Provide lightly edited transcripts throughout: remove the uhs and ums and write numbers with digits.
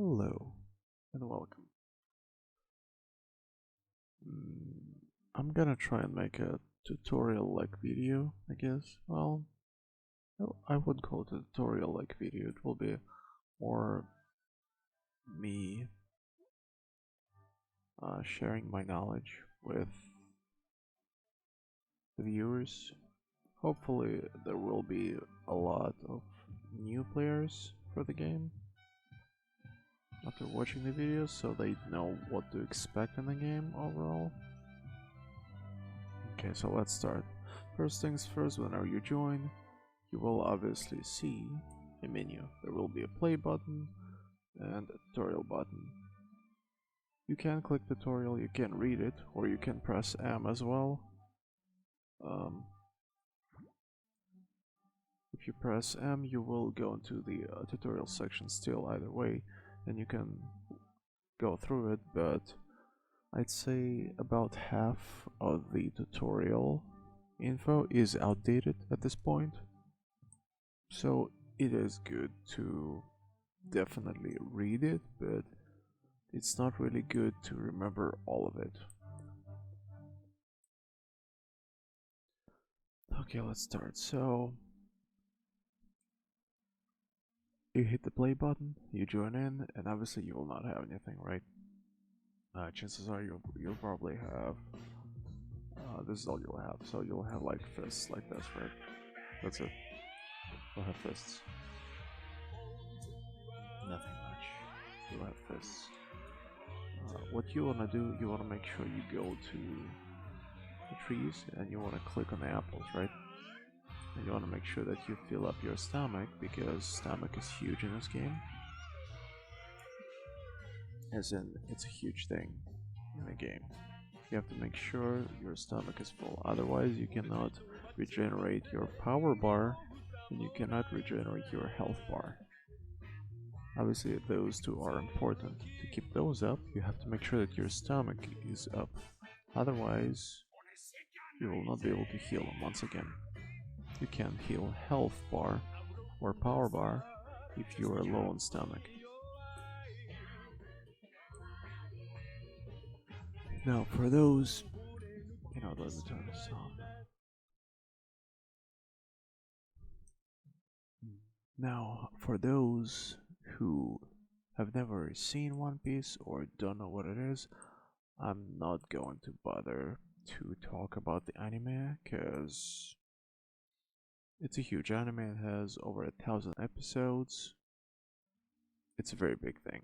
Hello and welcome. I'm gonna try and make a tutorial-like video, I guess. Well, no, I wouldn't call it a tutorial-like video. It will be more me sharing my knowledge with the viewers. Hopefully, there will be a lot of new players for the game after watching the videos, so they know what to expect in the game overall. Okay, so let's start. First things first, whenever you join, you will obviously see a menu. There will be a play button and a tutorial button. You can click tutorial, you can read it, or you can press M as well. If you press M, you will go into the tutorial section still either way, and you can go through it, but I'd say about half of the tutorial info is outdated at this point. So it is good to definitely read it, but it's not really good to remember all of it. Okay, let's start. So you hit the play button, you join in, and obviously you will not have anything, right? Chances are you'll probably have this is all you'll have. So you'll have like fists like this, right? That's it. You'll have fists. Nothing much. You'll have fists. What you want to do, you want to make sure you go to the trees and you want to click on the apples, right? And you want to make sure that you fill up your stomach, because stomach is huge in this game. As in, it's a huge thing in the game. You have to make sure your stomach is full, otherwise you cannot regenerate your power bar and you cannot regenerate your health bar. Obviously those two are important. To keep those up, you have to make sure that your stomach is up, otherwise you will not be able to heal them once again. You can heal health bar or power bar if you are low on stomach. Now for those, let me turn this on. Now for those who have never seen One Piece or don't know what it is, I'm not going to bother to talk about the anime, because it's a huge anime. It has over 1,000 episodes. It's a very big thing.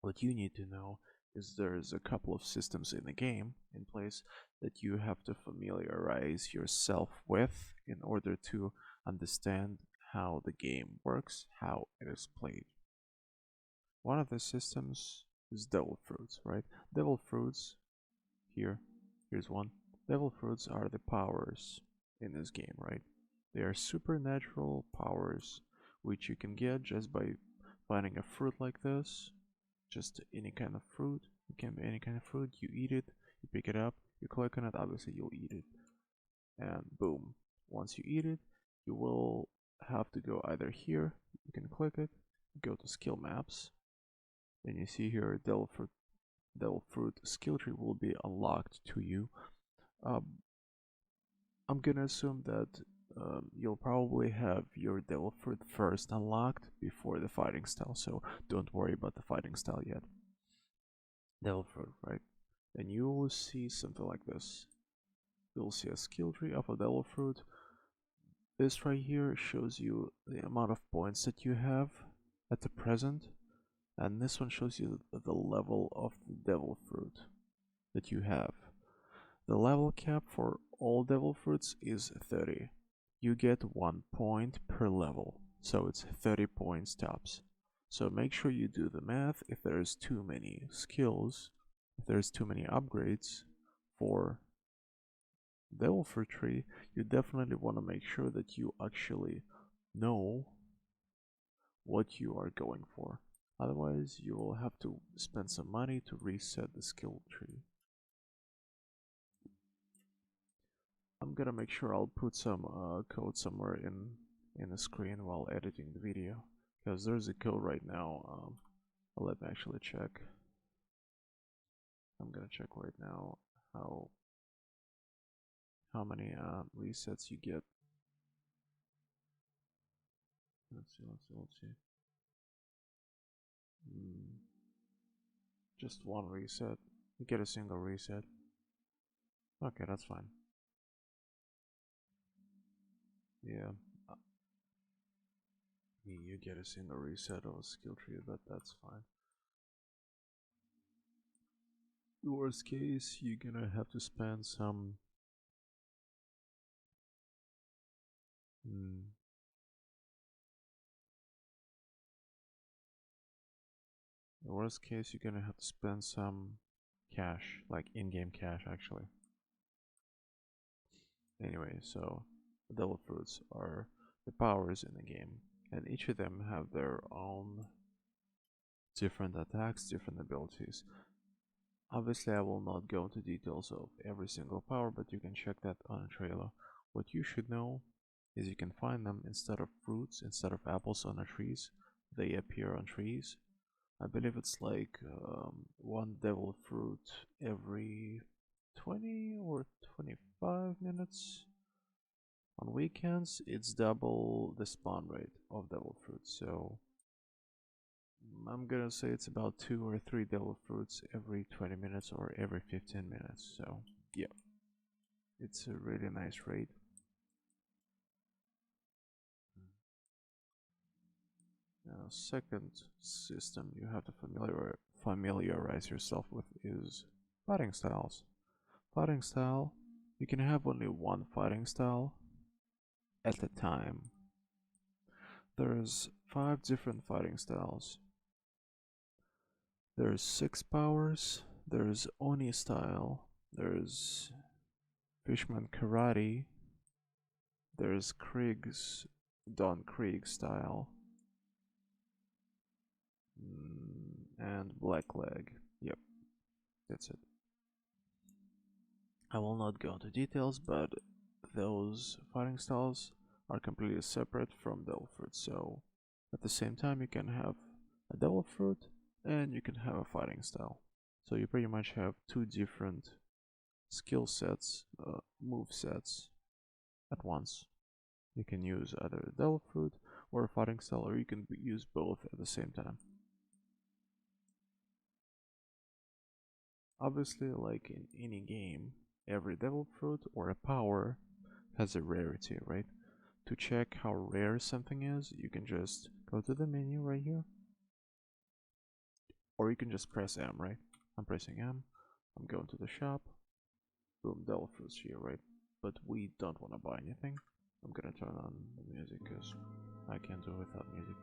What you need to know is there's a couple of systems in the game in place that you have to familiarize yourself with in order to understand how the game works, how it is played. One of the systems is devil fruits, right? Devil fruits, here's one. Devil fruits are the powers in this game, right? They are supernatural powers which you can get just by finding a fruit like this. Just any kind of fruit. It can be any kind of fruit. You eat it, you pick it up, you click on it, obviously you'll eat it. And boom. Once you eat it, you will have to go either here, you can click it, go to skill maps, and you see here devil fruit skill tree will be unlocked to you. I'm gonna assume that you'll probably have your devil fruit first unlocked before the fighting style, so don't worry about the fighting style yet. Devil fruit, right? And you will see something like this. You'll see a skill tree of a devil fruit. This right here shows you the amount of points that you have at the present, and this one shows you the level of the devil fruit that you have. The level cap for all devil fruits is 30. You get 1 point per level, so it's 30 points tops. So make sure you do the math. If there's too many skills, if there's too many upgrades for devil fruit tree, you definitely want to make sure that you actually know what you are going for. Otherwise, you will have to spend some money to reset the skill tree. I'm gonna make sure I'll put some code somewhere in the screen while editing the video, because there's a code right now Let me actually check. I'm gonna check right now how many resets you get. Let's see. Just one reset. You get a single reset. Okay, that's fine. Yeah, you get a single reset of a skill tree, but that's fine. The worst case, you're gonna have to spend some. Hmm, the worst case, you're gonna have to spend some cash, like in-game cash, actually. Anyway, so devil fruits are the powers in the game, and each of them have their own different attacks, different abilities. Obviously, I will not go into details of every single power, but you can check that on a trailer. What you should know is you can find them instead of fruits, instead of apples on the trees. They appear on trees. I believe it's like one devil fruit every 20 or 25 minutes. On weekends, it's double the spawn rate of devil fruit, so I'm gonna say it's about 2 or 3 devil fruits every 20 minutes or every 15 minutes, so yeah, it's a really nice rate. Now, second system you have to familiarize yourself with is fighting styles. Fighting style, you can have only one fighting style at a time. There's 5 different fighting styles. There's 6 powers, there's Oni style, there's Fishman karate, there's Krieg's Don Krieg style, and Blackleg. Yep, that's it. I will not go into details, but those fighting styles are completely separate from devil fruit, so at the same time you can have a devil fruit and you can have a fighting style. So you pretty much have 2 different skill sets, move sets at once. You can use either a devil fruit or a fighting style, or you can use both at the same time. Obviously, like in any game, every devil fruit or a power has a rarity, right? To check how rare something is, you can just go to the menu right here, or you can just press M, right? I'm pressing M, I'm going to the shop, boom, devil fruits here, right? But we don't want to buy anything. I'm gonna turn on the music because I can't do it without music.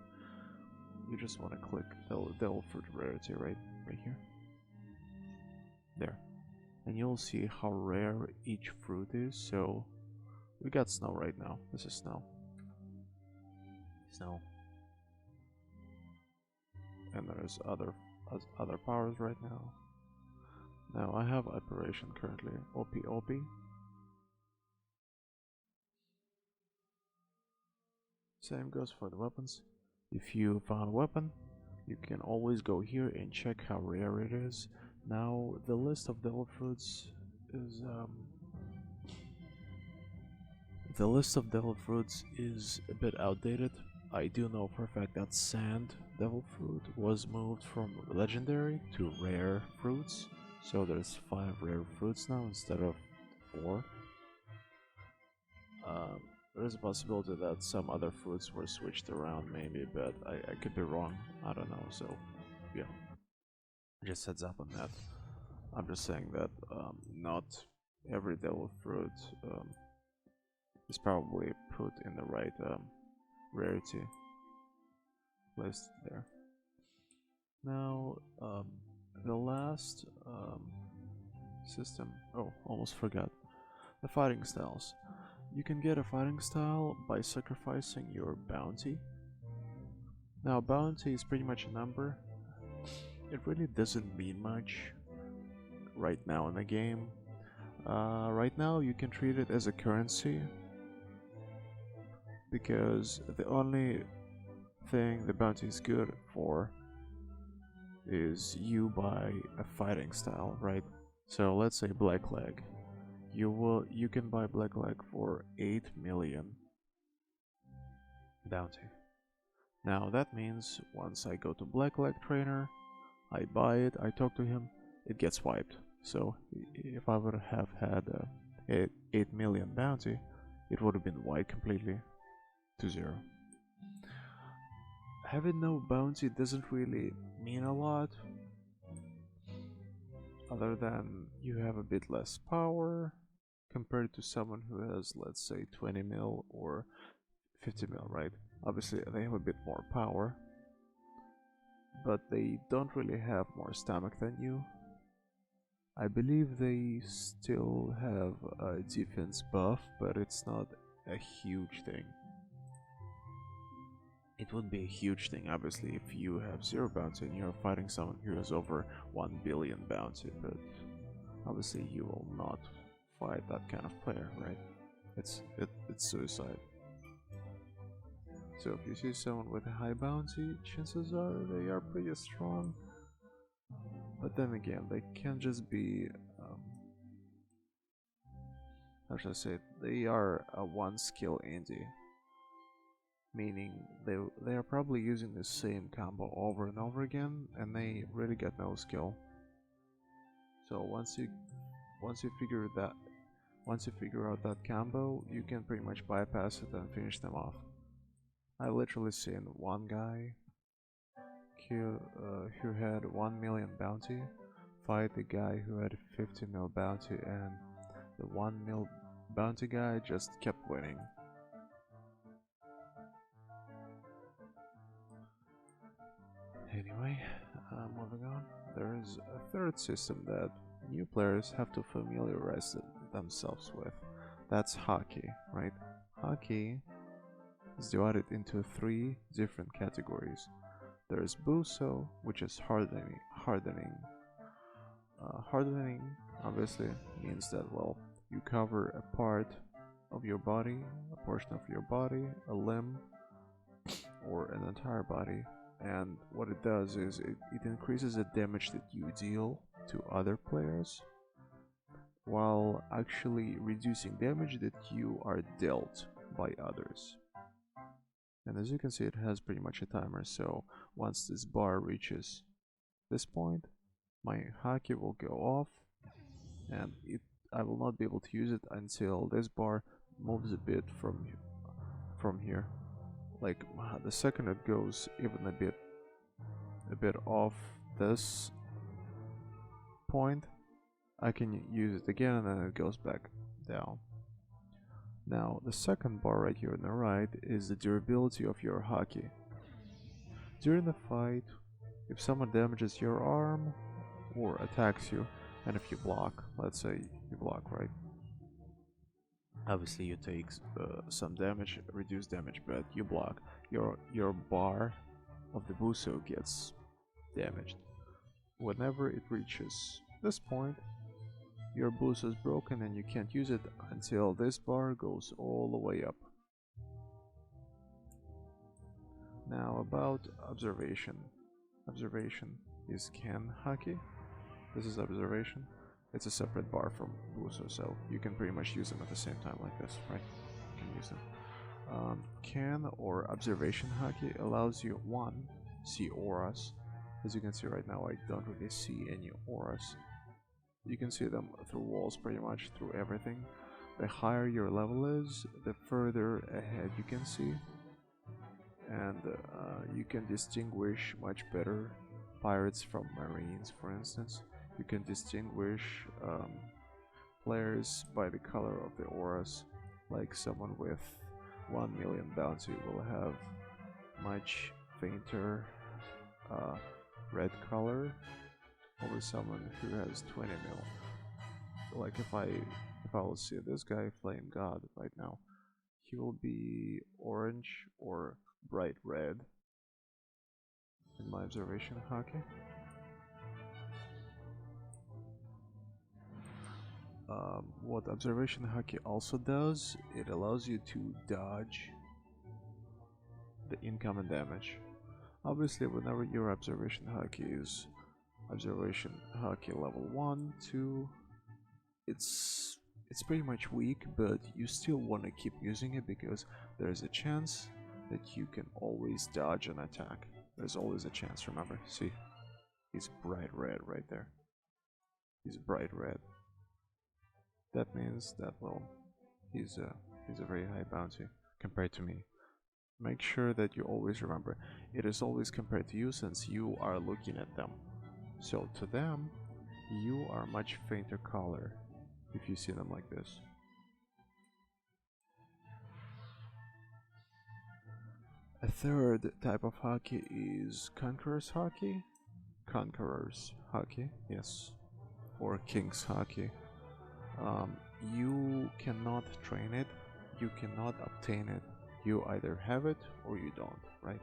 You just want to click devil fruit rarity, right? Right here. There. And you'll see how rare each fruit is. So we got snow right now. This is snow. Snow. And there's other powers right now. Now I have operation currently, OPOP. Same goes for the weapons. If you found a weapon, you can always go here and check how rare it is. Now the list of devil fruits is a bit outdated. I do know for a fact that sand devil fruit was moved from legendary to rare fruits, so there's 5 rare fruits now instead of 4. There is a possibility that some other fruits were switched around, maybe, but I could be wrong. I don't know. So, yeah, just heads up on that. I'm just saying that not every devil fruit is probably put in the right rarity list there. Now, the last system. Oh, almost forgot. The fighting styles. You can get a fighting style by sacrificing your bounty. Now, bounty is pretty much a number. It really doesn't mean much right now in the game. Right now, you can treat it as a currency because the only thing the bounty is good for is you buy a fighting style, right? So let's say Black Leg. You can buy Black Leg for 8 million bounty. Now that means once I go to Black Leg Trainer, I buy it, I talk to him, it gets wiped. So if I would have had 8 million bounty, it would have been wiped completely to 0. Having no bounty doesn't really mean a lot, other than you have a bit less power compared to someone who has, let's say, 20 mil or 50 mil, right? Obviously they have a bit more power, but they don't really have more stomach than you. I believe they still have a defense buff, but it's not a huge thing. It would be a huge thing, obviously, if you have 0 bounty and you're fighting someone who has over 1 billion bounty, but obviously you will not fight that kind of player, right? It's suicide. So if you see someone with a high bounty, chances are they are pretty strong. But then again, they can just be, how should I say it? They are a one skill indie. Meaning they are probably using the same combo over and over again, and they really got no skill. So once you figure out that combo, you can pretty much bypass it and finish them off. I literally seen one guy who had 1 million bounty fight the guy who had 50 mil bounty, and the 1 mil bounty guy just kept winning. Anyway, moving on, there is a third system that new players have to familiarize themselves with. That's hockey, right? Hockey is divided into 3 different categories. There's Buso, which is hardening. Hardening obviously means that, well, you cover a part of your body, a portion of your body, a limb, or an entire body. And what it does is it increases the damage that you deal to other players, while actually reducing damage that you are dealt by others. And as you can see, it has pretty much a timer, so once this bar reaches this point, my haki will go off, and I will not be able to use it until this bar moves a bit from here. Like the second it goes even a bit off this point, I can use it again, and then it goes back down. Now the second bar right here on the right is the durability of your haki. During the fight, if someone damages your arm or attacks you, and if you block, let's say you block, right? Obviously you take some damage, reduced damage, but you block. Your bar of the Buso gets damaged. Whenever it reaches this point, your Buso is broken and you can't use it until this bar goes all the way up. Now about observation. Observation is Ken Haki. This is observation. It's a separate bar from Buso, so you can pretty much use them at the same time like this, right? You can use them. Can or observation haki allows you, 1, see auras. As you can see right now, I don't really see any auras. You can see them through walls, pretty much through everything. The higher your level is, the further ahead you can see, and you can distinguish much better pirates from marines, for instance. You can distinguish players by the color of the auras. Like someone with 1 million bounty will have much fainter red color over someone who has 20 mil. Like if I will see this guy, Flame God, right now, he will be orange or bright red in my observation haki. What observation haki also does, it allows you to dodge the incoming damage. Obviously, whenever your observation haki is observation haki level 1, 2, it's pretty much weak, but you still want to keep using it because there's a chance that you can always dodge an attack. There's always a chance, remember. See, he's bright red right there. He's bright red. That means that, well, he's a very high bounty compared to me. Make sure that you always remember it is always compared to you since you are looking at them. So to them, you are much fainter color if you see them like this. A third type of haki is Conqueror's haki. Conqueror's haki, yes, or King's haki. You cannot train it, you cannot obtain it. You either have it or you don't, right?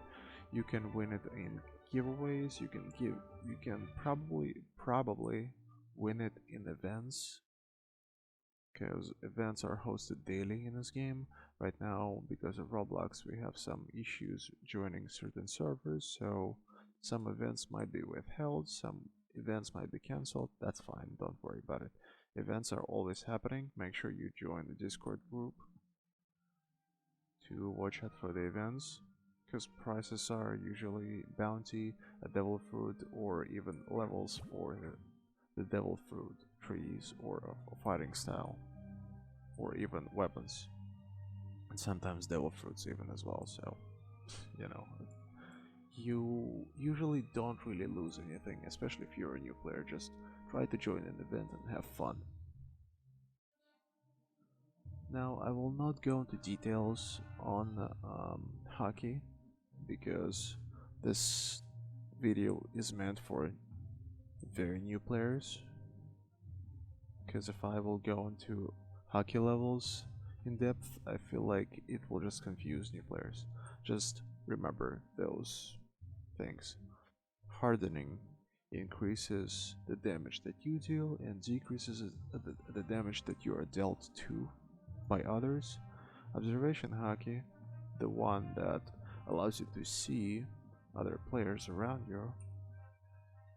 You can win it in giveaways. You can probably win it in events, because events are hosted daily in this game. Right now, because of Roblox, we have some issues joining certain servers, so some events might be withheld, some events might be cancelled. That's fine, don't worry about it. Events are always happening. Make sure you join the Discord group to watch out for the events, because prizes are usually bounty, a devil fruit, or even levels for the devil fruit trees, or a fighting style, or even weapons, and sometimes devil fruits even as well. So, you know, you usually don't really lose anything, especially if you're a new player. Just try to join an event and have fun. Now, I will not go into details on hockey because this video is meant for very new players. Because if I will go into hockey levels in depth, I feel like it will just confuse new players. Just remember those things. Hardening increases the damage that you deal and decreases the damage that you are dealt to by others. Observation haki, the one that allows you to see other players around you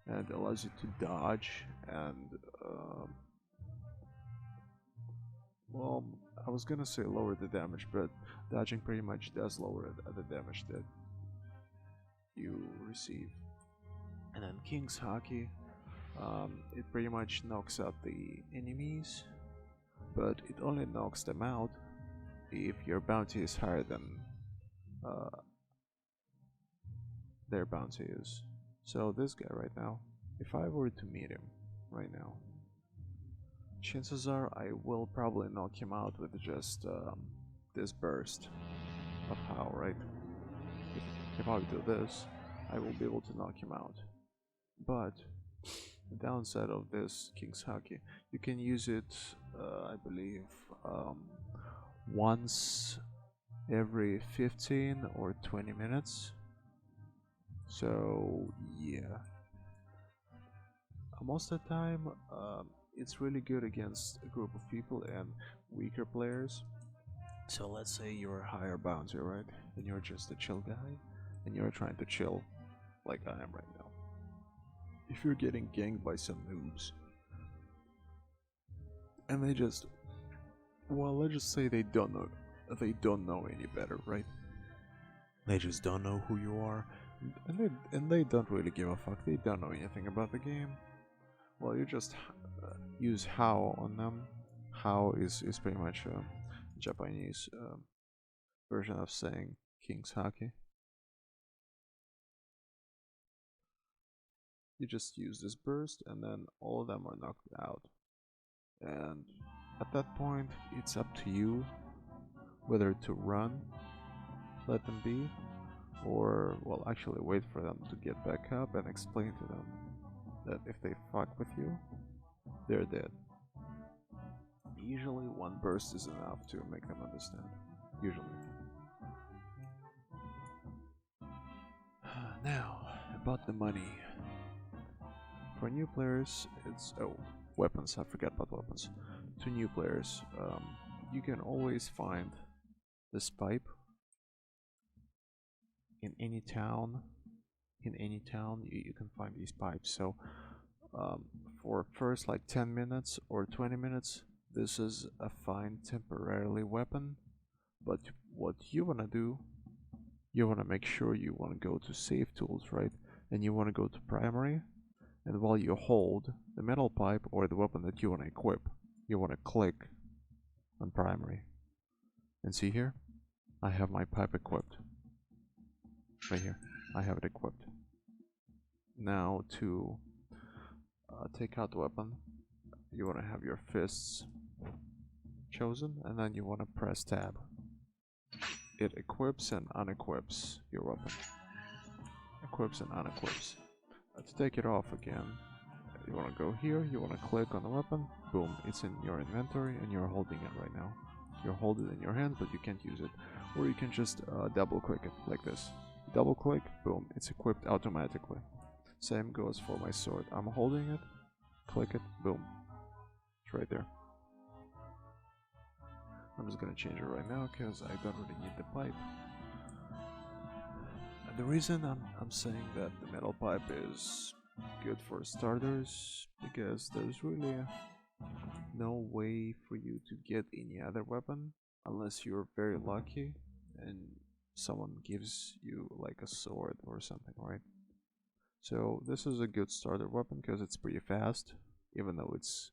and allows you to dodge and well, I was gonna say lower the damage, but dodging pretty much does lower the damage that you receive. And then King's haki, it pretty much knocks out the enemies, but it only knocks them out if your bounty is higher than uh, their bounty is. So this guy right now, if I were to meet him right now, chances are I will probably knock him out with just this burst of how, right? If I do this, I will be able to knock him out. But the downside of this King's haki, you can use it, I believe, once every 15 or 20 minutes. So yeah, most of the time it's really good against a group of people and weaker players. So let's say you're a higher bounty, right? And you're just a chill guy, and you're trying to chill like I am right now. If you're getting ganked by some noobs, and they just, well, let's just say they don't know any better, right? They just don't know who you are, and they don't really give a fuck. They don't know anything about the game. Well, you just use how on them. How is pretty much a Japanese version of saying King's haki. You just use this burst, and then all of them are knocked out. And at that point, it's up to you whether to run, let them be, or, well, actually wait for them to get back up and explain to them that if they fuck with you, they're dead. Usually one burst is enough to make them understand. Usually. Now, about the money. For new players, it's... oh, weapons. I forgot about weapons. To new players, you can always find this pipe in any town in any town you can find these pipes. So um, for first like 10 minutes or 20 minutes, this is a fine temporarily weapon. But what you want to do, you want to make sure you want to go to save tools, right? And you want to go to primary, and while you hold the metal pipe or the weapon that you want to equip, you want to click on primary. And see here, I have my pipe equipped. Right here, I have it equipped. Now to take out the weapon, you want to have your fists chosen, and then you want to press tab. It equips and unequips your weapon. Equips and unequips. To take it off again, you want to go here, you want to click on the weapon, boom, it's in your inventory and you're holding it right now. You're holding it in your hand, but you can't use it. Or you can just double click it like this. Double click, boom, it's equipped automatically. Same goes for my sword. I'm holding it, click it, boom, it's right there. I'm just gonna change it right now because I don't really need the pipe. And the reason I'm saying that the metal pipe is good for starters, because there's really no way for you to get any other weapon unless you're very lucky and someone gives you like a sword or something, right? So this is a good starter weapon because it's pretty fast. Even though its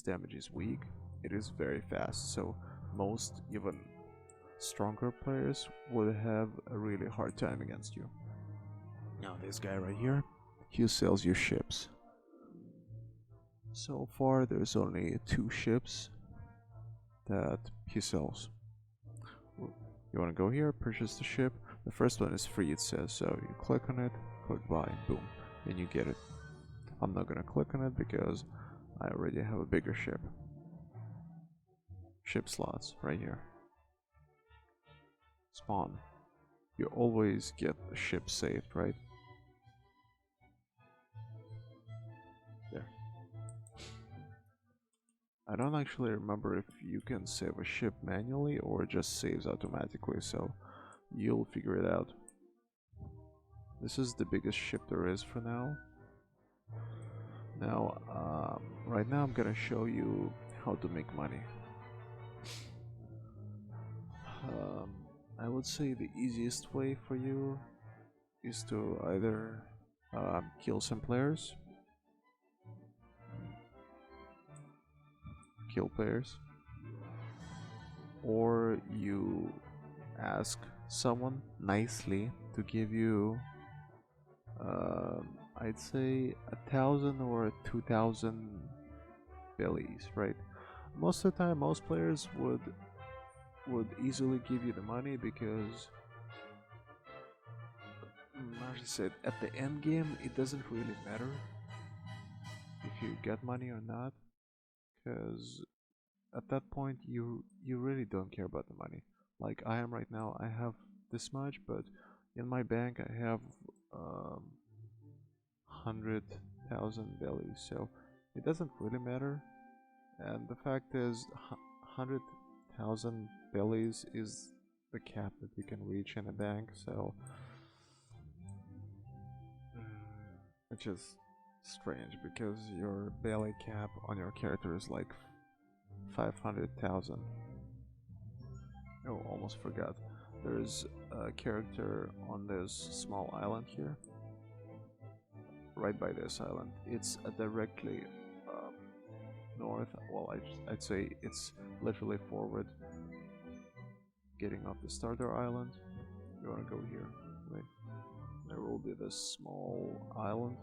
damage is weak, it is very fast, so most even stronger players would have a really hard time against you. Now this guy right here, he sells you ships. So far there's only 2 ships that he sells. You want to go here, purchase the ship. The first one is free, it says, so you click on it, click buy, boom, and you get it. I'm not gonna click on it because I already have a bigger ship. Ship slots right here. Spawn. You always get the ship saved, right? There. I don't actually remember if you can save a ship manually or it just saves automatically, so you'll figure it out. This is the biggest ship there is for now. Now, right now I'm gonna show you how to make money. I would say the easiest way for you is to either kill some players, or you ask someone nicely to give you, I'd say 1,000 or 2,000 bellies, right? Most of the time, most players would easily give you the money because, as I said, at the end game, it doesn't really matter if you get money or not, because at that point you really don't care about the money. Like I am right now, I have this much, but in my bank I have 100,000 bellies, so it doesn't really matter. And the fact is, 100,000 bellies is the cap that you can reach in a bank, so which is strange because your belly cap on your character is like 500,000. Oh, almost forgot. There's a character on this small island here, right by this island. It's directly north. Well, I'd say it's literally forward. Getting off the starter island, you wanna go here, right? There will be this small island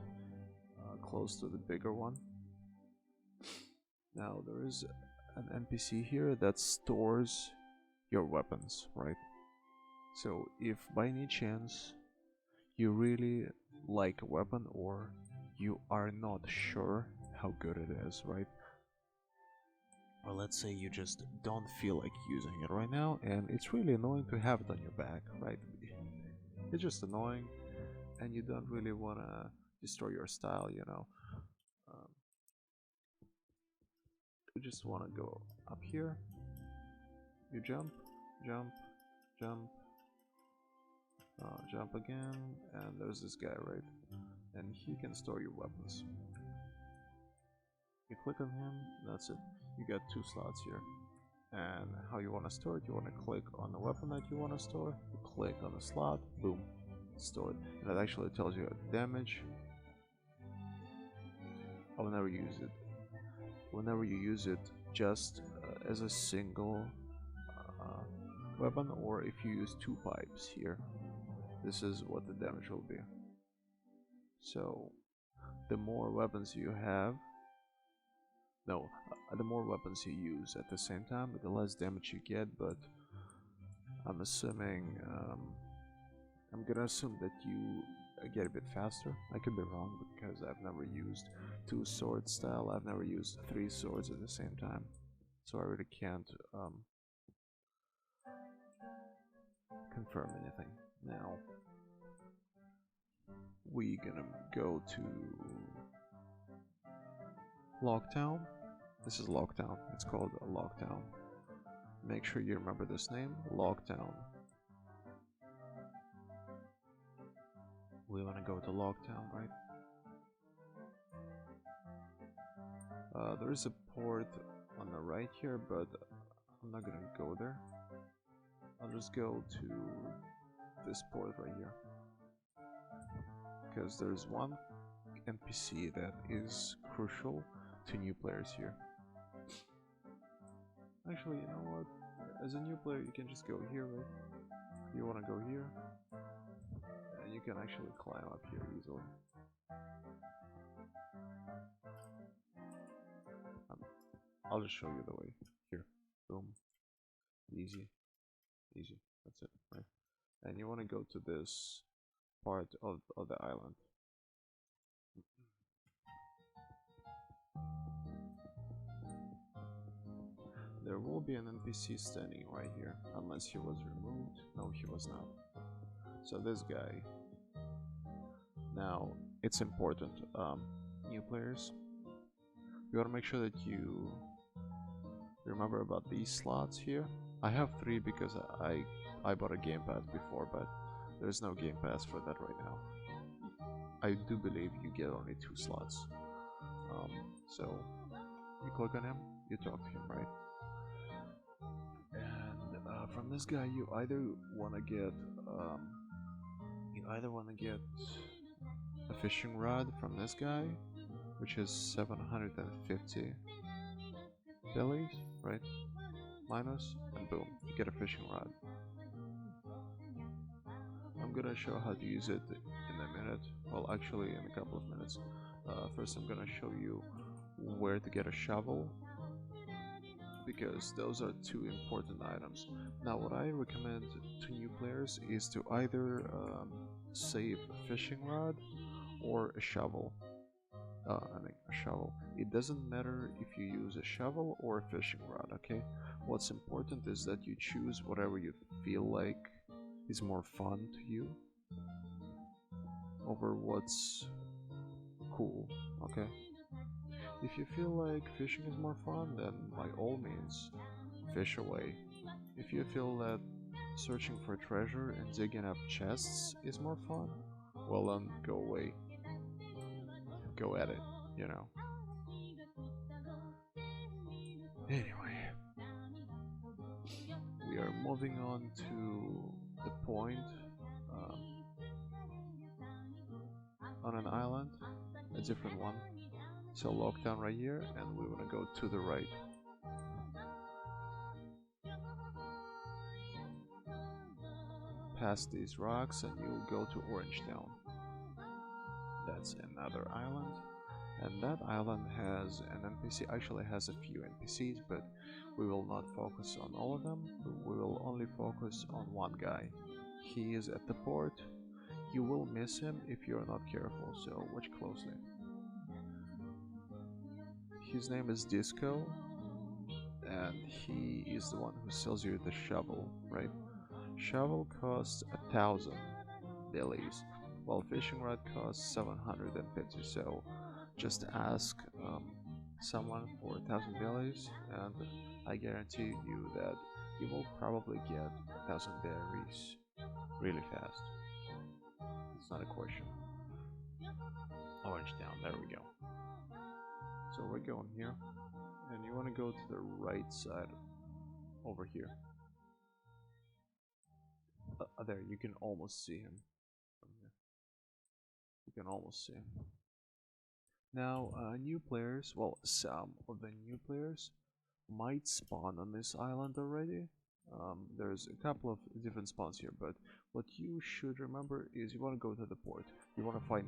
close to the bigger one. Now there is an NPC here that stores your weapons, right? So if by any chance you really like a weapon or you are not sure how good it is, right? Or let's say you just don't feel like using it right now and it's really annoying to have it on your back, right? It's just annoying and you don't really want to destroy your style, you know. You just want to go up here, you jump, jump, jump, Jump again, and there's this guy, right? And he can store your weapons. You click on him, that's it. You got 2 slots here. And how you want to store it, you want to click on the weapon that you want to store, you click on the slot, boom, it's stored. And it actually tells you damage. Whenever you use it just as a single weapon, or if you use 2 pipes here, this is what the damage will be. So the more weapons you have, the more weapons you use at the same time, the less damage you get. But I'm assuming, I'm gonna assume that you get a bit faster. I could be wrong because I've never used 2 sword style. I've never used 3 swords at the same time, so I really can't confirm anything. Now we're gonna go to Lockdown. This is Lockdown. It's called Lockdown. Make sure you remember this name, Lockdown. We want to go to Lockdown, right? There is a port on the right here, but I'm not gonna go there. I'll just go to this port right here, because there's one NPC that is crucial to new players here. Actually, you know what? As a new player, you can just go here, right? You want to go here, and you can actually climb up here easily. I'll just show you the way. Here, boom, easy, easy. That's it, right? And you want to go to this part of the island. There will be an NPC standing right here, unless he was removed. No, he was not. So this guy. Now, it's important, new players, you gotta make sure that you remember about these slots here. I have 3 because I bought a game pass before, but there's no game pass for that right now. I do believe you get only 2 slots. So you click on him, you talk to him, right? And from this guy, you either want to get a fishing rod from this guy, which is 750 bellies, right? Minus, and boom, you get a fishing rod. I'm gonna show how to use it in a minute. Well, actually, in a couple of minutes. First, I'm gonna show you where to get a shovel, because those are 2 important items. Now, what I recommend to new players is to either save a fishing rod or a shovel. A shovel. It doesn't matter if you use a shovel or a fishing rod, okay? What's important is that you choose whatever you feel like is more fun to you over what's cool, okay? If you feel like fishing is more fun, then by all means, fish away. If you feel that searching for treasure and digging up chests is more fun, well then go away. Go at it, you know. Anyway, we are moving on to the point on an island, a different one. So Lockdown right here, and we want to go to the right. Past these rocks and you'll go to Orange Town. That's another island, and that island has an NPC, actually has a few NPCs, but we will not focus on all of them. We will only focus on one guy. He is at the port. You will miss him if you're not careful, so watch closely. His name is Disco, and he is the one who sells you the shovel, right? Shovel costs 1,000 bellies, while fishing rod costs 750, so just ask someone for 1,000 bellies, and I guarantee you that you will probably get 1,000 berries really fast. It's not a question. Orange down, there we go. So we're going here, and you want to go to the right side over here. There, you can almost see him from here. You can almost see him. Now, new players, well, some of the new players might spawn on this island already. There's a couple of different spawns here, but what you should remember is you want to go to the port. You want to find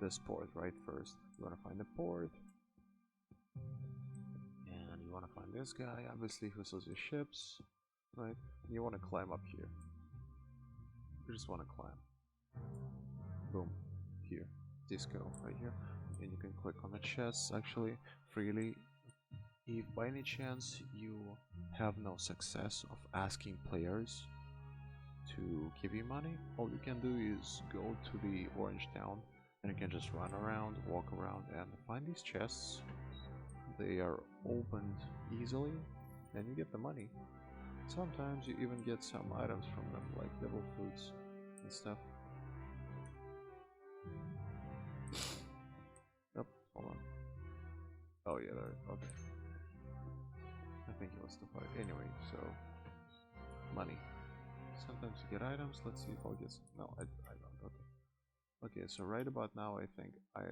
this port, right, first. You want to find the port, and you want to find this guy, obviously, who sells your ships, right? And you want to climb up here. You just want to climb. Boom. Here. Disco, right here. And you can click on the chests, actually, freely. If by any chance you have no success of asking players to give you money, all you can do is go to the orange town and you can just run around, walk around and find these chests. They are opened easily and you get the money. Sometimes you even get some items from them, like devil fruits and stuff. Yep, hold on. Oh yeah, there, okay. I think it was the fight. Anyway, so money. Sometimes you get items. Let's see if I'll get some. No, I don't. Okay. Okay, so right about now, I think I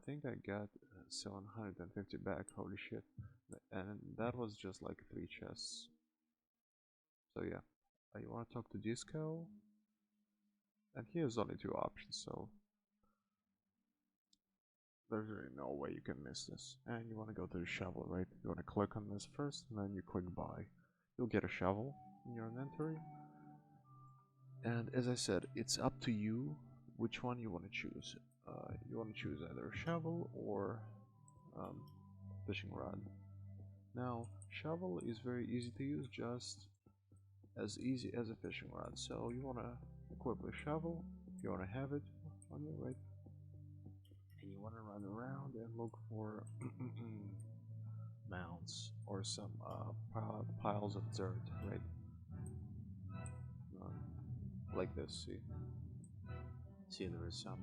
think I got 750 back. Holy shit! And that was just like 3 chests. So yeah, you want to talk to Disco, and here's only 2 options. So there's really no way you can miss this. And you want to go to the shovel, right? You want to click on this first, and then you click buy. You'll get a shovel in your inventory. And as I said, it's up to you which one you want to choose. You want to choose either a shovel or fishing rod. Now, shovel is very easy to use, just as easy as a fishing rod. So you want to equip a shovel, you want to have it on you, right? And you want to run around and look for mounds or some piles of dirt, right? Like this, see there is some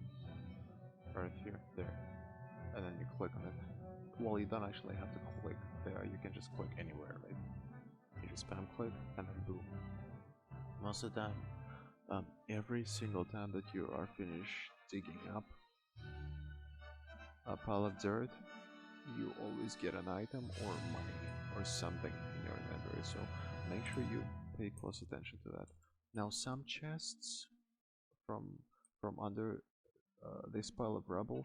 earth here, there, and then you click on it. Well, you don't actually have to click there, you can just click anywhere, right? You just spam click and then boom. Most of the time, every single time that you are finished digging up a pile of dirt, you always get an item or money or something in your inventory, so make sure you pay close attention to that. Now some chests from under this pile of rubble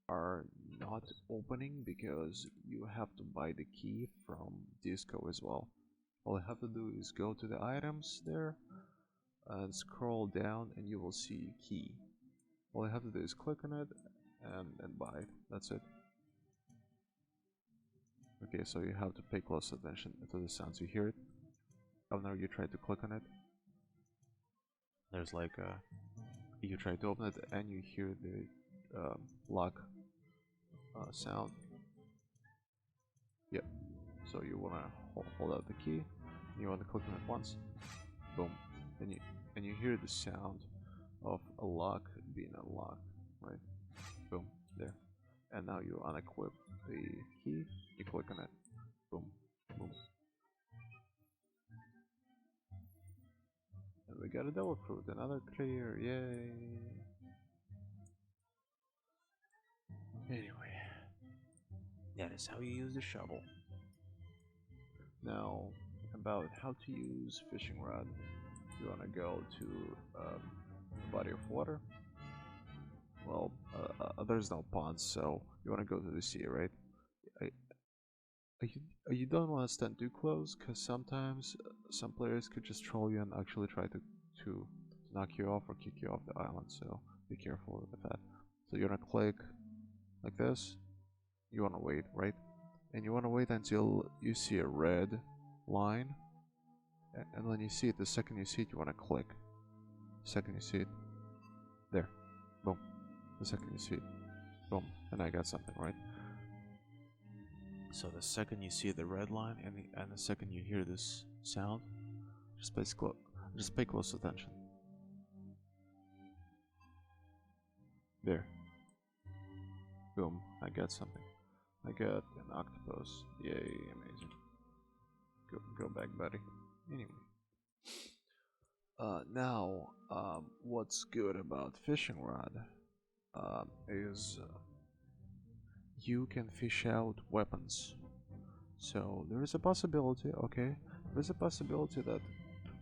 are not opening because you have to buy the key from Disco as well. All you have to do is go to the items there and scroll down and you will see key. All you have to do is click on it and buy it. That's it. Okay, so you have to pay close attention to the sounds. You hear it? Whenever you try to click on it, there's like a, you try to open it and you hear the lock sound. Yep. So you wanna hold out the key. And you wanna click on it once. Boom. And you hear the sound of a lock being unlocked, right? Boom. There. And now you unequip the key. You click on it. Boom. Boom. And we got a devil fruit. Another clear. Yay. Anyway, that is how you use the shovel. Now, about how to use fishing rod. You want to go to a body of water. Well, there's no ponds, so you want to go to the sea, right? You don't want to stand too close, because sometimes some players could just troll you and actually try to knock you off or kick you off the island, so be careful with that. So you want to click like this. You want to wait, right? And you want to wait until you see a red line, and when you see it, the second you see it, you want to click. The second you see it, there, boom. The second you see it, boom, and I got something, right? So the second you see the red line and the second you hear this sound, Just pay close attention. There. Boom. I got something. I got an octopus. Yay, amazing. Go back, buddy. Anyway. Now, what's good about fishing rod is you can fish out weapons. So there is a possibility, okay? There is a possibility that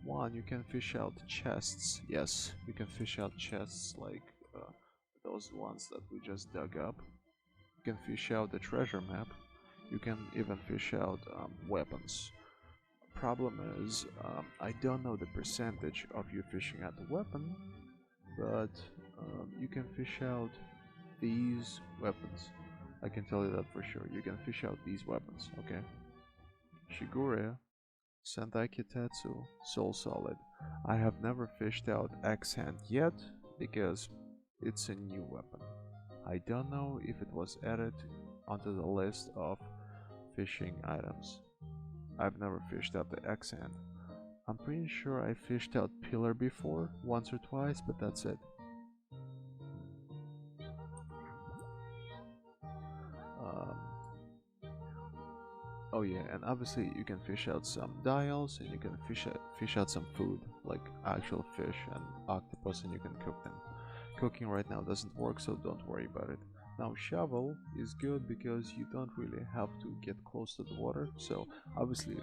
one, you can fish out chests. Yes, you can fish out chests like those ones that we just dug up. You can fish out the treasure map. You can even fish out weapons. Problem is, I don't know the percentage of you fishing out the weapon, but you can fish out these weapons. I can tell you that for sure. You can fish out these weapons, okay? Shigure, Sentai Kitetsu, Soul Solid. I have never fished out X-Hand yet because it's a new weapon. I don't know if it was added onto the list of fishing items. I've never fished out the X-Hand. I'm pretty sure I fished out Pillar before, once or twice, but that's it. Oh yeah, and obviously you can fish out some dials, and you can fish out some food, like actual fish and octopus, and you can cook them. Cooking right now doesn't work, so don't worry about it. Now shovel is good because you don't really have to get close to the water, so obviously,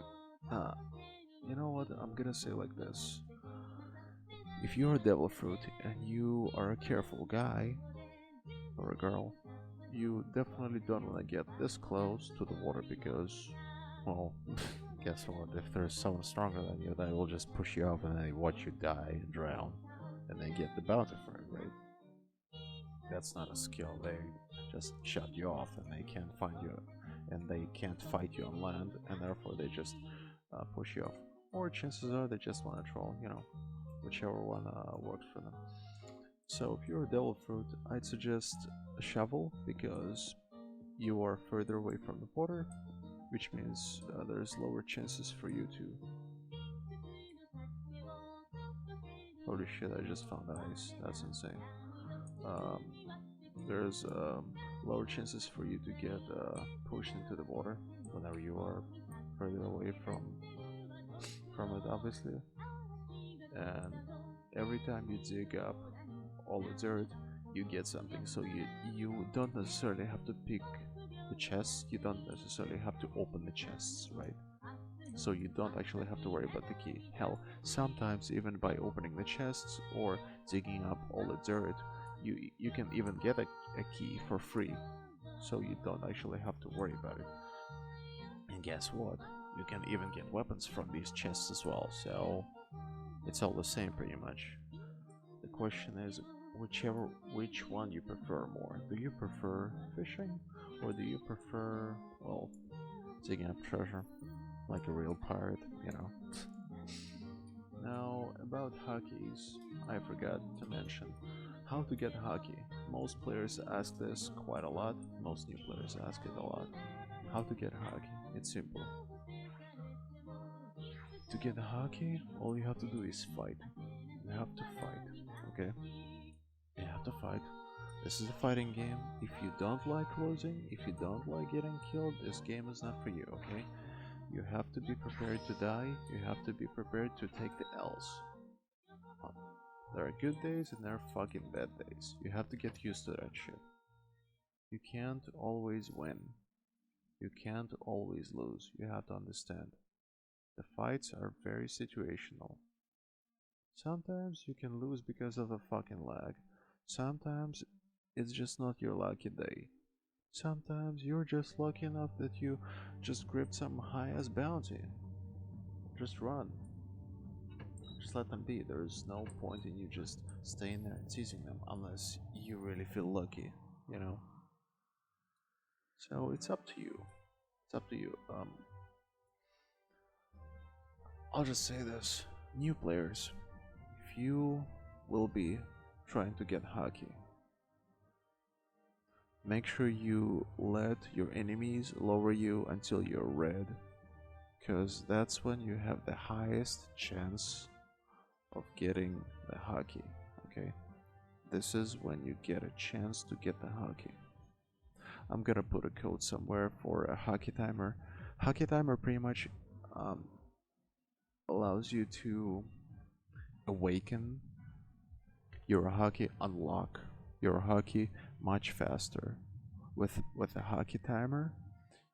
you know what, I'm gonna say like this. If you're a devil fruit and you are a careful guy, or a girl, you definitely don't want to get this close to the water because, well, guess what, if there's someone stronger than you, they will just push you off and they watch you die and drown, and they get the bounty for it, right? That's not a skill, they just shut you off and they can't find you, and they can't fight you on land, and therefore they just push you off. Or chances are they just want to troll, you know, whichever one works for them. So if you're a devil fruit, I'd suggest a shovel because you are further away from the water, which means there's lower chances for you to... Holy shit, I just found ice. That's insane. There's lower chances for you to get pushed into the water whenever you are further away from it, obviously. And every time you dig up all the dirt, you get something. So you don't necessarily have to pick the chests. You don't necessarily have to open the chests, right? So you don't actually have to worry about the key. Hell, sometimes even by opening the chests or digging up all the dirt, you can even get a key for free. So you don't actually have to worry about it. And guess what? You can even get weapons from these chests as well. So it's all the same pretty much. The question is which one you prefer more. Do you prefer fishing, or do you prefer, well, digging up treasure like a real pirate, you know? Now, about hackies, I forgot to mention how to get haki. Most players ask this quite a lot. Most new players ask it a lot. How to get haki? It's simple. To get haki, all you have to do is fight. You have to fight, okay? You have to fight. This is a fighting game. If you don't like losing, if you don't like getting killed, this game is not for you, okay? You have to be prepared to die. You have to be prepared to take the L's. There are good days and there are fucking bad days. You have to get used to that shit. You can't always win. You can't always lose. You have to understand. The fights are very situational. Sometimes you can lose because of a fucking lag. Sometimes it's just not your lucky day. Sometimes you're just lucky enough that you just gripped some high-ass bounty. Just run. Just let them be. There's no point in you just staying there and teasing them unless you really feel lucky, you know? So it's up to you. It's up to you. I'll just say this. New players, if you will be trying to get haki, make sure you let your enemies lower you until you're red. because that's when you have the highest chance of getting the hockey. Okay, this is when you get a chance to get the hockey. I'm gonna put a code somewhere for a hockey timer. Hockey timer pretty much allows you to awaken your hockey, unlock your hockey much faster. With a hockey timer,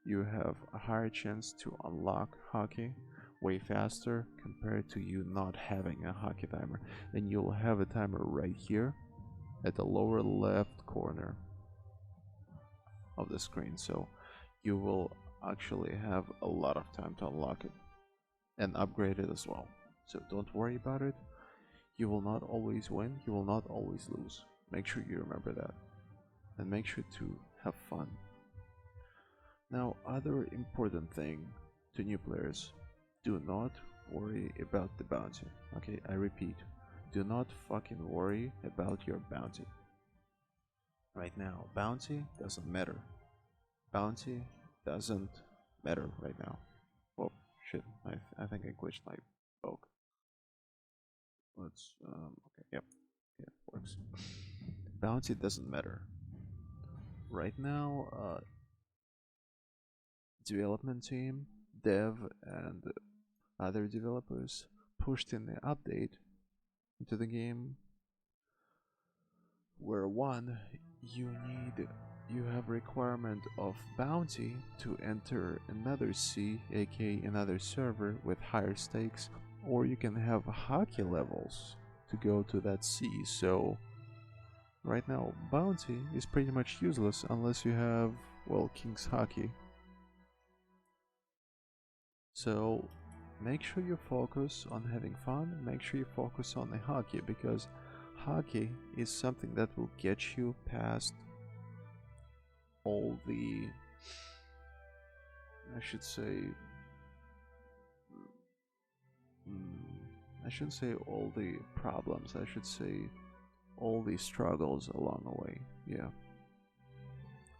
you have a higher chance to unlock hockey way faster compared to you not having a hockey timer. And you'll have a timer right here at the lower left corner of the screen, so you will actually have a lot of time to unlock it and upgrade it as well. So don't worry about it. You will not always win, you will not always lose. Make sure you remember that, and make sure to have fun. Now, other important thing to new players, do not worry about the bounty. Okay, I repeat, do not fucking worry about your bounty. Right now, bounty doesn't matter. Bounty doesn't matter right now. Oh shit, I think I glitched my poke. Let's okay, yep, yeah, it works. Bounty doesn't matter right now. Development team, dev, and other developers pushed in the update into the game where one, you have requirement of bounty to enter another C, aka another server with higher stakes, or you can have hockey levels to go to that C. So right now bounty is pretty much useless unless you have, well, King's Hockey. So make sure you focus on having fun, make sure you focus on the hockey, because hockey is something that will get you past all the, I should say, I shouldn't say all the problems, I should say all the struggles along the way. Yeah.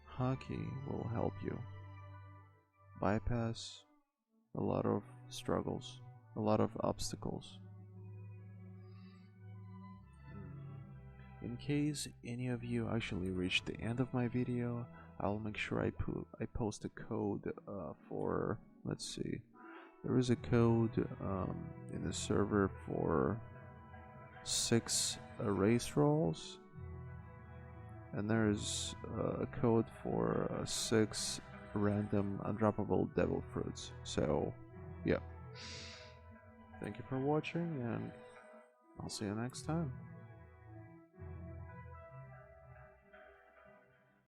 Hockey will help you bypass a lot of struggles, a lot of obstacles. In case any of you actually reached the end of my video, I'll make sure I post a code for, let's see, there is a code in the server for 6 race rolls, and there's a code for 6 random undroppable devil fruits. So yeah, thank you for watching, and I'll see you next time.